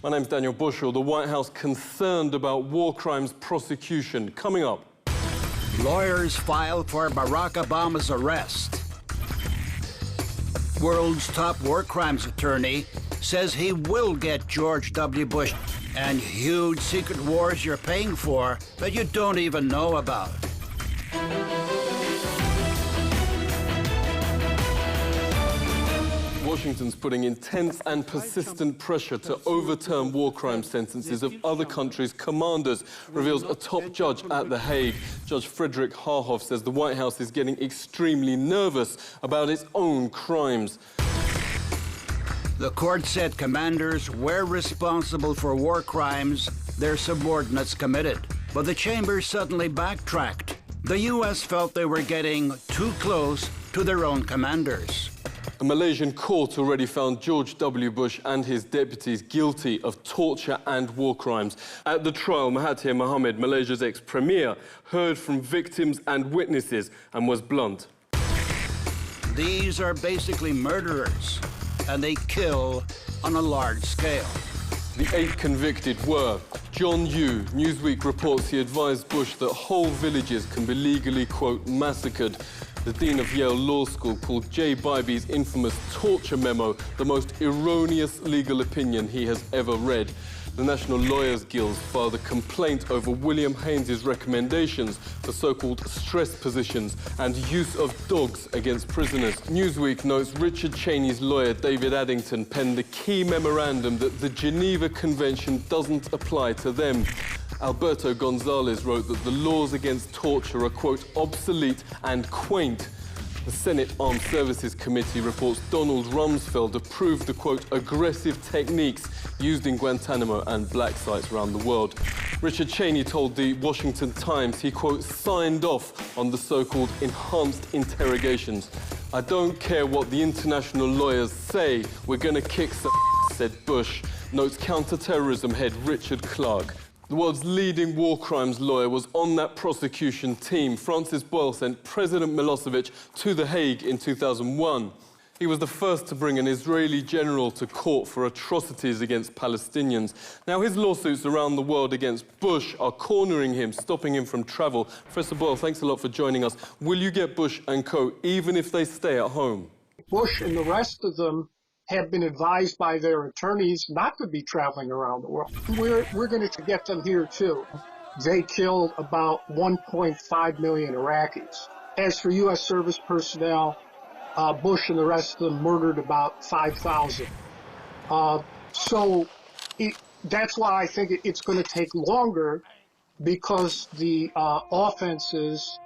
My name's Daniel Bushell. The White House concerned about war crimes prosecution. Coming up. Lawyers file for Barack Obama's arrest. World's top war crimes attorney says he will get George W. Bush. And huge secret wars you're paying for that you don't even know about. Washington's putting intense and persistent pressure to overturn war crime sentences of other countries' commanders, reveals a top judge at The Hague. Judge Frederick Harhoff says the White House is getting extremely nervous about its own crimes. The court said commanders were responsible for war crimes their subordinates committed. But the chamber suddenly backtracked. The U.S. felt they were getting too close to their own commanders. A Malaysian court already found George W. Bush and his deputies guilty of torture and war crimes. At the trial, Mahathir Mohamad, Malaysia's ex-premier, heard from victims and witnesses and was blunt. These are basically murderers, and they kill on a large scale. The 8 convicted were John Yoo. Newsweek reports he advised Bush that whole villages can be legally, quote, massacred. The dean of Yale Law School called Jay Bybee's infamous torture memo the most erroneous legal opinion he has ever read. The National Lawyers Guild filed a complaint over William Haynes's recommendations for so-called stress positions and use of dogs against prisoners. Newsweek notes Richard Cheney's lawyer David Addington penned the key memorandum that the Geneva Convention doesn't apply to them. Alberto Gonzalez wrote that the laws against torture are, quote, obsolete and quaint. The Senate Armed Services Committee reports Donald Rumsfeld approved the, quote, aggressive techniques used in Guantanamo and black sites around the world. Richard Cheney told the Washington Times he, quote, signed off on the so-called enhanced interrogations. I don't care what the international lawyers say, we're gonna kick some said Bush, notes counter-terrorism head Richard Clarke. The world's leading war crimes lawyer was on that prosecution team. Francis Boyle sent President Milosevic to The Hague in 2001. He was the first to bring an Israeli general to court for atrocities against Palestinians. Now, his lawsuits around the world against Bush are cornering him, stopping him from travel. Professor Boyle, thanks a lot for joining us. Will you get Bush and co, even if they stay at home? Bush and the rest of them have been advised by their attorneys not to be traveling around the world. We're going to get them here, too. They killed about 1.5 million Iraqis. As for U.S. service personnel, Bush and the rest of them murdered about 5,000. That's why I think it's going to take longer, because the offenses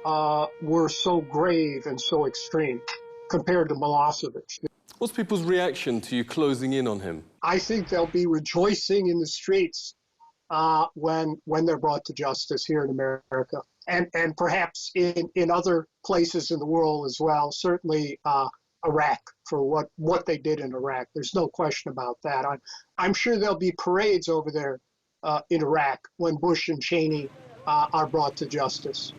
were so grave and so extreme compared to Milosevic. What's people's reaction to you closing in on him? I think they'll be rejoicing in the streets when they're brought to justice here in America, and perhaps in other places in the world as well. Certainly Iraq, for what they did in Iraq. There's no question about that. I'm sure there'll be parades over there in Iraq when Bush and Cheney are brought to justice.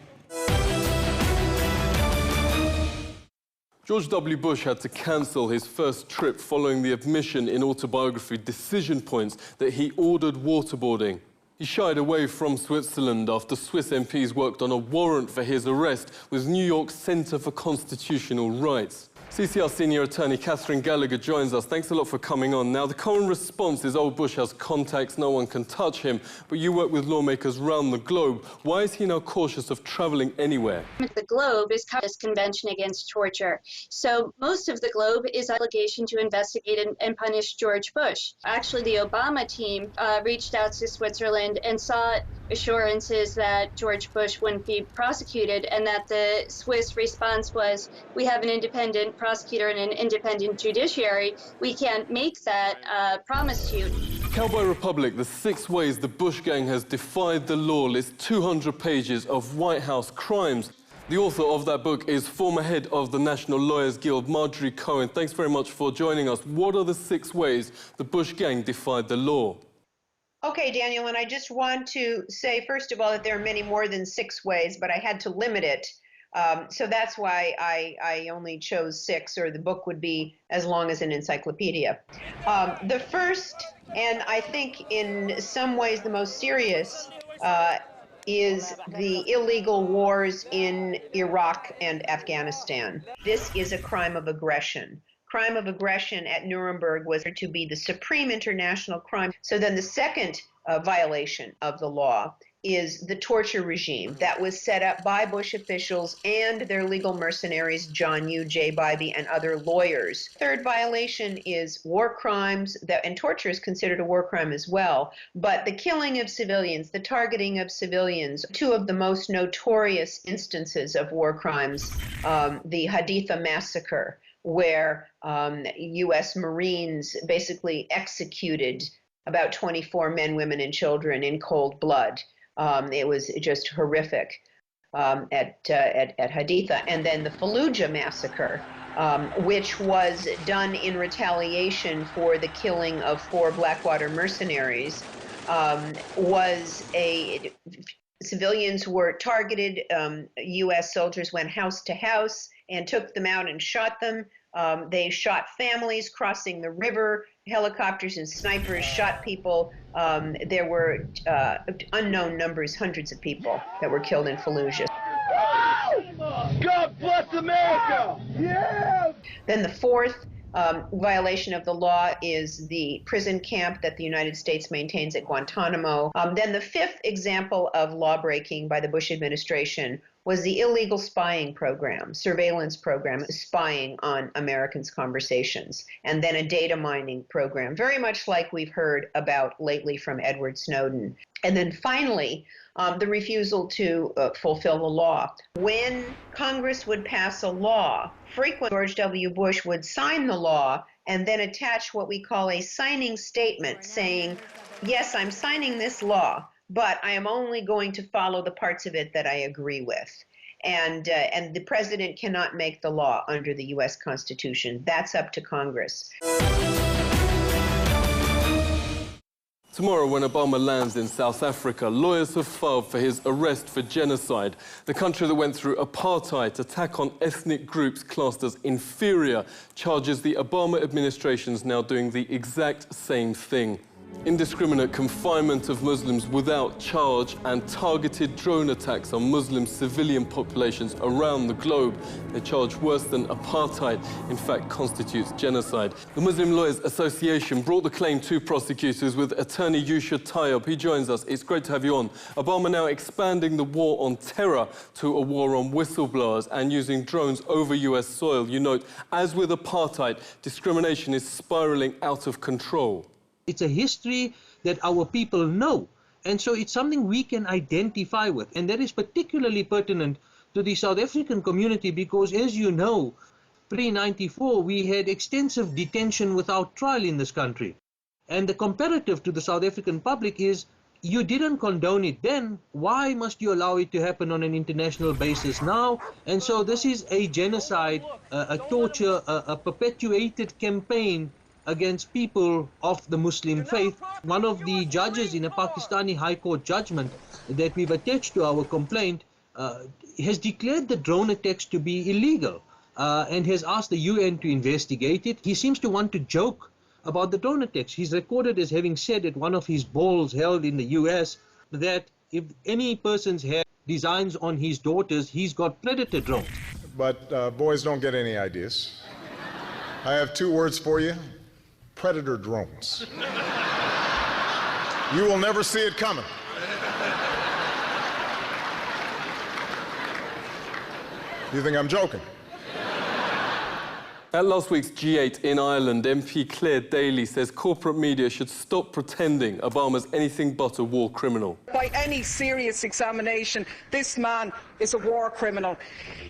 George W. Bush had to cancel his first trip following the admission in autobiography Decision Points that he ordered waterboarding. He shied away from Switzerland after Swiss MPs worked on a warrant for his arrest with New York's Center for Constitutional Rights. CCR senior attorney Catherine Gallagher joins us. Thanks a lot for coming on. Now, the common response is, oh, Bush has contacts, no one can touch him. But you work with lawmakers around the globe. Why is he now cautious of traveling anywhere? The globe is this Convention Against Torture. So most of the globe is an obligation to investigate and punish George Bush. Actually, the Obama team reached out to Switzerland and sought assurances that George Bush wouldn't be prosecuted, and that the Swiss response was, we have an independent prosecutor and an independent judiciary. We can't make that promise to you. Cowboy Republic, the 6 ways the Bush gang has defied the law, lists 200 pages of White House crimes. The author of that book is former head of the National Lawyers Guild, Marjorie Cohen. Thanks very much for joining us. What are the 6 ways the Bush gang defied the law? Okay, Daniel, and I just want to say, first of all, that there are many more than 6 ways, but I had to limit it So that's why I only chose 6, or the book would be as long as an encyclopedia. The first, and I think in some ways the most serious, is the illegal wars in Iraq and Afghanistan. This is a crime of aggression. Crime of aggression at Nuremberg was to be the supreme international crime. So then the second violation of the law is the torture regime that was set up by Bush officials and their legal mercenaries, John Yoo, Jay Bybee, and other lawyers. Third violation is war crimes, and torture is considered a war crime as well. But the killing of civilians, the targeting of civilians, 2 of the most notorious instances of war crimes, the Haditha massacre, where U.S. Marines basically executed about 24 men, women, and children in cold blood. It was just horrific at Haditha. And then the Fallujah massacre, which was done in retaliation for the killing of 4 Blackwater mercenaries, civilians were targeted. U.S. soldiers went house to house and took them out and shot them. They shot families crossing the river. Helicopters and snipers shot people. There were unknown numbers, hundreds of people that were killed in Fallujah. God bless America! Yeah! Then the fourth violation of the law is the prison camp that the United States maintains at Guantanamo. Then the fifth example of law breaking by the Bush administration was the illegal spying program, surveillance program, spying on Americans' conversations, and then a data mining program, very much like we've heard about lately from Edward Snowden. And then finally, the refusal to fulfill the law. When Congress would pass a law, frequently George W. Bush would sign the law and then attach what we call a signing statement saying, yes, I'm signing this law, but I am only going to follow the parts of it that I agree with. And the president cannot make the law under the U.S. Constitution. That's up to Congress. Tomorrow, when Obama lands in South Africa, lawyers have filed for his arrest for genocide. The country that went through apartheid, attack on ethnic groups classed as inferior, charges the Obama administration is now doing the exact same thing. Indiscriminate confinement of Muslims without charge and targeted drone attacks on Muslim civilian populations around the globe. They charge worse than apartheid, in fact constitutes genocide. The Muslim Lawyers Association brought the claim to prosecutors with attorney Yusha Tayyab. He joins us. It's great to have you on. Obama now expanding the war on terror to a war on whistleblowers and using drones over US soil. You note, as with apartheid, discrimination is spiraling out of control. It's a history that our people know, and so it's something we can identify with, and that is particularly pertinent to the South African community because, as you know, pre-94 we had extensive detention without trial in this country, and the comparative to the South African public is you didn't condone it then, why must you allow it to happen on an international basis now? And so this is a genocide, a torture, a perpetuated campaign against people of the Muslim faith. One of the judges in a Pakistani High Court judgment that we've attached to our complaint has declared the drone attacks to be illegal and has asked the UN to investigate it. He seems to want to joke about the drone attacks. He's recorded as having said at one of his balls held in the US that if any person's had designs on his daughters, he's got predator drones. But boys don't get any ideas. I have 2 words for you. Predator drones. You will never see it coming. You think I'm joking? At last week's G8 in Ireland, MP Claire Daly says corporate media should stop pretending Obama's anything but a war criminal. By any serious examination, this man is a war criminal.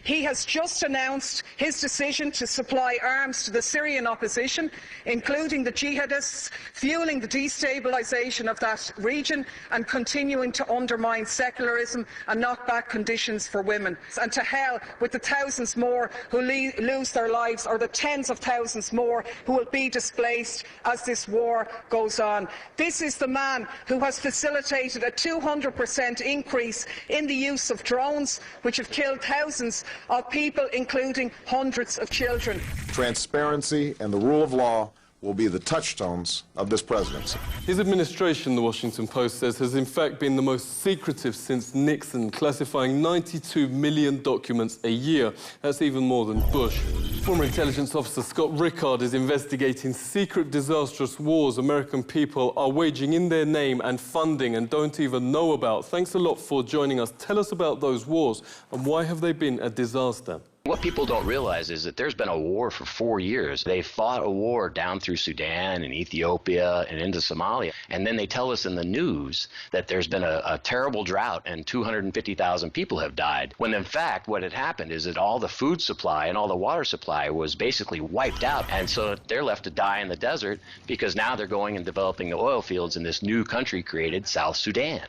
He has just announced his decision to supply arms to the Syrian opposition, including the jihadists, fueling the destabilisation of that region and continuing to undermine secularism and knock back conditions for women. And to hell with the thousands more who lose their lives, or the tens of thousands more who will be displaced as this war goes on. This is the man who has facilitated a 200% increase in the use of drones attacks which have killed thousands of people, including hundreds of children. Transparency and the rule of law will be the touchstones of this presidency. His administration, the Washington Post says, has in fact been the most secretive since Nixon, classifying 92 million documents a year. That's even more than Bush. Former intelligence officer Scott Rickard is investigating secret, disastrous wars American people are waging in their name and funding and don't even know about. Thanks a lot for joining us. Tell us about those wars and why have they been a disaster? What people don't realize is that there's been a war for 4 years. They fought a war down through Sudan and Ethiopia and into Somalia. And then they tell us in the news that there's been a terrible drought and 250,000 people have died. When in fact, what had happened is that all the food supply and all the water supply was basically wiped out. And so they're left to die in the desert because now they're going and developing the oil fields in this new country created South Sudan.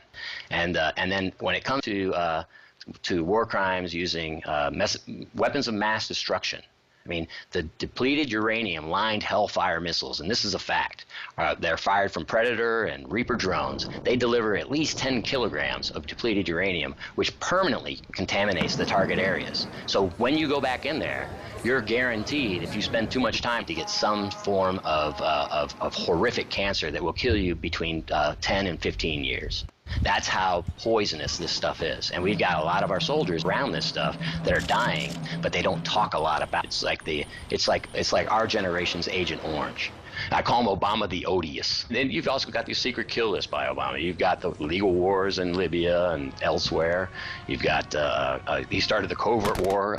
And then when it comes to war crimes using weapons of mass destruction. I mean, the depleted uranium-lined Hellfire missiles, and this is a fact, they're fired from Predator and Reaper drones. They deliver at least 10 kilograms of depleted uranium, which permanently contaminates the target areas. So when you go back in there, you're guaranteed, if you spend too much time, to get some form of horrific cancer that will kill you between 10 and 15 years. That's how poisonous this stuff is. And we've got a lot of our soldiers around this stuff that are dying, but they don't talk a lot about it. It's like our generation's Agent Orange. I call him Obama the Odious. Then you've also got these secret kill lists by Obama. You've got the legal wars in Libya and elsewhere. You've got, he started the covert war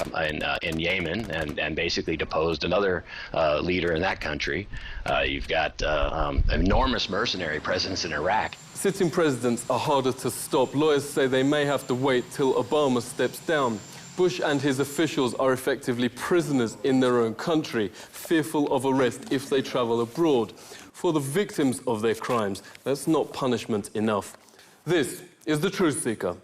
in Yemen and basically deposed another leader in that country. You've got enormous mercenary presence in Iraq. Sitting presidents are harder to stop. Lawyers say they may have to wait till Obama steps down. Bush and his officials are effectively prisoners in their own country, fearful of arrest if they travel abroad. For the victims of their crimes, that's not punishment enough. This is The Truth Seeker.